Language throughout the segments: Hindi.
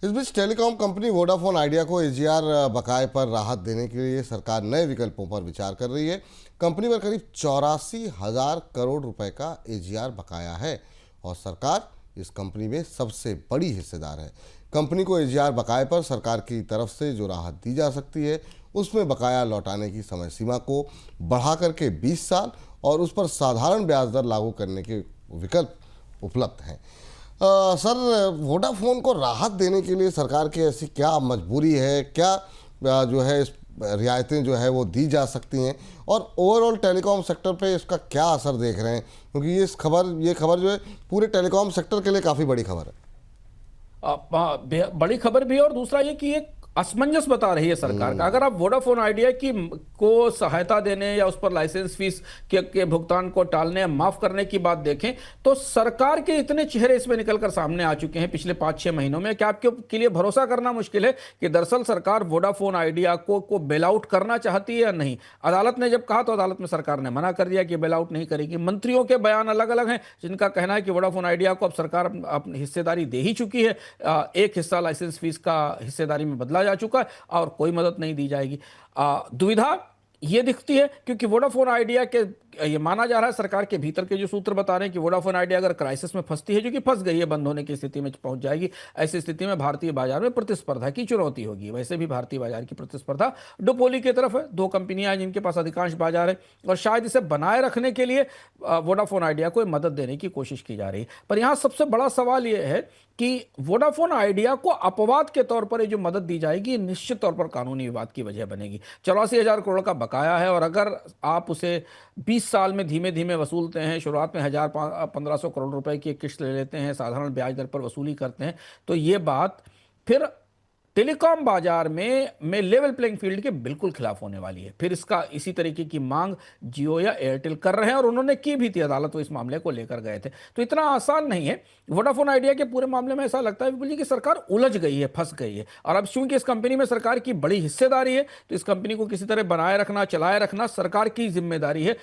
इस बीच टेलीकॉम कंपनी वोडाफोन आइडिया को एजीआर बकाये पर राहत देने के लिए सरकार नए विकल्पों पर विचार कर रही है। कंपनी पर करीब 84,000 करोड़ रुपए का एजीआर बकाया है और सरकार इस कंपनी में सबसे बड़ी हिस्सेदार है। कंपनी को एजीआर बकाये पर सरकार की तरफ से जो राहत दी जा सकती है उसमें बकाया लौटाने की समय सीमा को बढ़ा करके 20 साल और उस पर साधारण ब्याज दर लागू करने के विकल्प उपलब्ध हैं। सर, वोडाफोन को राहत देने के लिए सरकार की ऐसी क्या मजबूरी है, क्या जो है इस रियायतें जो है वो दी जा सकती हैं और ओवरऑल टेलीकॉम सेक्टर पे इसका क्या असर देख रहे हैं, क्योंकि ये खबर जो है पूरे टेलीकॉम सेक्टर के लिए काफ़ी बड़ी खबर है। बड़ी खबर भी है और दूसरा ये कि एक असमंजस बता रही है सरकार का। अगर आप वोडाफोन आइडिया की को सहायता देने या उस पर लाइसेंस फीस के भुगतान को टालने या माफ करने की बात देखें तो सरकार के इतने चेहरे इसमें निकलकर सामने आ चुके हैं पिछले 5-6 महीनों में कि आपके लिए भरोसा करना मुश्किल है कि दरअसल सरकार वोडाफोन आइडिया को बेल आउट करना चाहती है या नहीं। अदालत ने जब कहा तो अदालत में सरकार ने मना कर दिया कि बेल आउट नहीं करेगी। मंत्रियों के बयान अलग अलग हैं जिनका कहना है कि वोडाफोन आइडिया को अब सरकार अपनी हिस्सेदारी दे ही चुकी है, एक हिस्सा लाइसेंस फीस का हिस्सेदारी में बदला जा चुका है और कोई मदद नहीं दी जाएगी। दुविधा ये दिखती है क्योंकि वोडाफोन आइडिया के ये माना जा रहा है, सरकार के भीतर के जो सूत्र बता रहे हैं कि वोडाफोन आइडिया अगर क्राइसिस में फंसती है, जो कि फंस गई है, बंद होने की स्थिति में पहुंच जाएगी, ऐसी स्थिति में भारतीय बाजार में प्रतिस्पर्धा की चुनौती होगी। वैसे भी भारतीय बाजार की प्रतिस्पर्धा डुओपोली की तरफ है, 2 कंपनियां हैं जिनके पास अधिकांश बाजार है और शायद इसे बनाए रखने के लिए वोडाफोन आइडिया को मदद देने की कोशिश की जा रही है। पर यहां सबसे बड़ा सवाल यह है कि वोडाफोन आइडिया को अपवाद के तौर पर ये जो मदद दी जाएगी निश्चित तौर पर कानूनी विवाद की वजह बनेगी। 84,000 करोड़ का बकाया है और अगर आप उसे 20 साल में धीमे धीमे वसूलते हैं, शुरुआत में 1,500 करोड़ रुपए की एक किस्त ले लेते हैं, साधारण ब्याज दर पर वसूली करते हैं, तो ये बात फिर टेलीकॉम बाजार में लेवल प्लेइंग फील्ड के बिल्कुल खिलाफ होने वाली है। फिर इसका इसी तरीके की मांग जियो या एयरटेल कर रहे हैं और उन्होंने की भी थी, अदालत वो इस मामले को लेकर गए थे। तो इतना आसान नहीं है। वोडाफोन आइडिया के पूरे मामले में ऐसा लगता है बिल्कुल कि सरकार उलझ गई है, फंस गई है और अब चूंकि इस कंपनी में सरकार की बड़ी हिस्सेदारी है तो इस कंपनी को किसी तरह बनाए रखना, चलाए रखना सरकार की जिम्मेदारी है।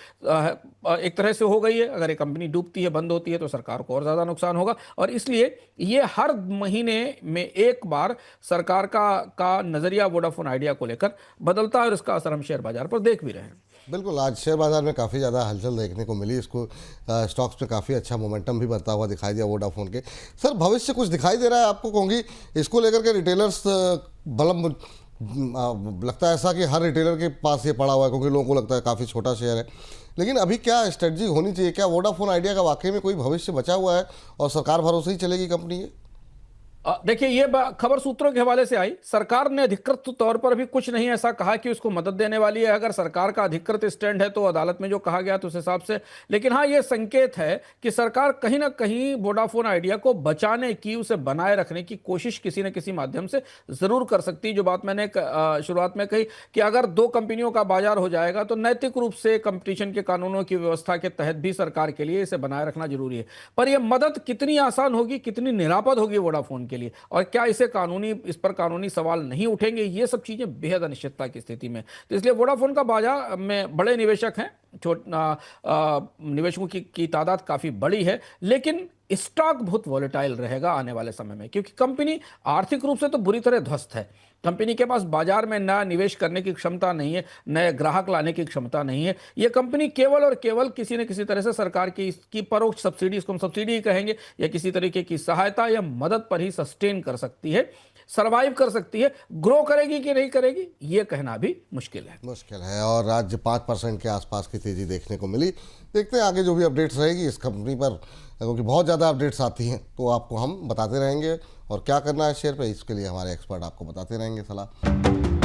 एक तरह से हो गई है। अगर ये कंपनी डूबती है, बंद होती है तो सरकार को और ज्यादा नुकसान होगा और इसलिए ये हर महीने में एक बार सरकार का नजरिया वोडाफोन आइडिया को लेकर बदलता है और इसका असर हम शेयर बाजार पर देख भी रहे हैं। बिल्कुल, आज शेयर बाजार में काफ़ी ज़्यादा हलचल देखने को मिली। इसको स्टॉक्स में काफ़ी अच्छा मोमेंटम भी बनता हुआ दिखाई दिया वोडाफोन के। सर, भविष्य कुछ दिखाई दे रहा है आपको? कहूँगी इसको लेकर के रिटेलर्स लगता है ऐसा कि हर रिटेलर के पास ये पड़ा हुआ है, क्योंकि लोगों को लगता है काफ़ी छोटा शेयर है। लेकिन अभी क्या स्ट्रेटजी होनी चाहिए? क्या वोडाफोन आइडिया का वाकई में कोई भविष्य बचा हुआ है और सरकार भरोसे ही चलेगी कंपनी ये? देखिए, ये खबर सूत्रों के हवाले से आई। सरकार ने अधिकृत तौर पर भी कुछ नहीं ऐसा कहा कि उसको मदद देने वाली है। अगर सरकार का अधिकृत स्टैंड है तो अदालत में जो कहा गया तो उस हिसाब से, लेकिन हाँ, ये संकेत है कि सरकार कहीं ना कहीं वोडाफोन आइडिया को बचाने की, उसे बनाए रखने की कोशिश किसी न किसी माध्यम से जरूर कर सकती है। जो बात मैंने शुरुआत में कही कि अगर 2 कंपनियों का बाजार हो जाएगा तो नैतिक रूप से कंपटीशन के कानूनों की व्यवस्था के तहत भी सरकार के लिए इसे बनाए रखना जरूरी है। पर यह मदद कितनी आसान होगी, कितनी निरापद होगी वोडाफोन के लिए, और क्या इस पर कानूनी सवाल नहीं उठेंगे, ये सब चीजें बेहद अनिश्चितता की स्थिति में। तो इसलिए वोडाफोन का बाजार में बड़े निवेशक हैं, निवेशकों की तादाद काफी बड़ी है, लेकिन स्टॉक बहुत वॉलेटाइल रहेगा आने वाले समय में, क्योंकि कंपनी आर्थिक रूप से तो बुरी तरह ध्वस्त है। कंपनी के पास बाजार में नया निवेश करने की क्षमता नहीं है, नए ग्राहक लाने की क्षमता नहीं है। यह कंपनी केवल और केवल किसी न किसी तरह से सरकार की परोक्ष सब्सिडी, इसको हम सब्सिडी ही कहेंगे, या किसी तरीके की सहायता या मदद पर ही सस्टेन कर सकती है, सरवाइव कर सकती है। ग्रो करेगी कि नहीं करेगी ये कहना भी मुश्किल है। और आज 5% के आसपास की तेजी देखने को मिली। देखते हैं आगे जो भी अपडेट्स रहेगी इस कंपनी पर, क्योंकि बहुत ज़्यादा अपडेट्स आती हैं तो आपको हम बताते रहेंगे और क्या करना है शेयर पे, इसके लिए हमारे एक्सपर्ट आपको बताते रहेंगे सलाह।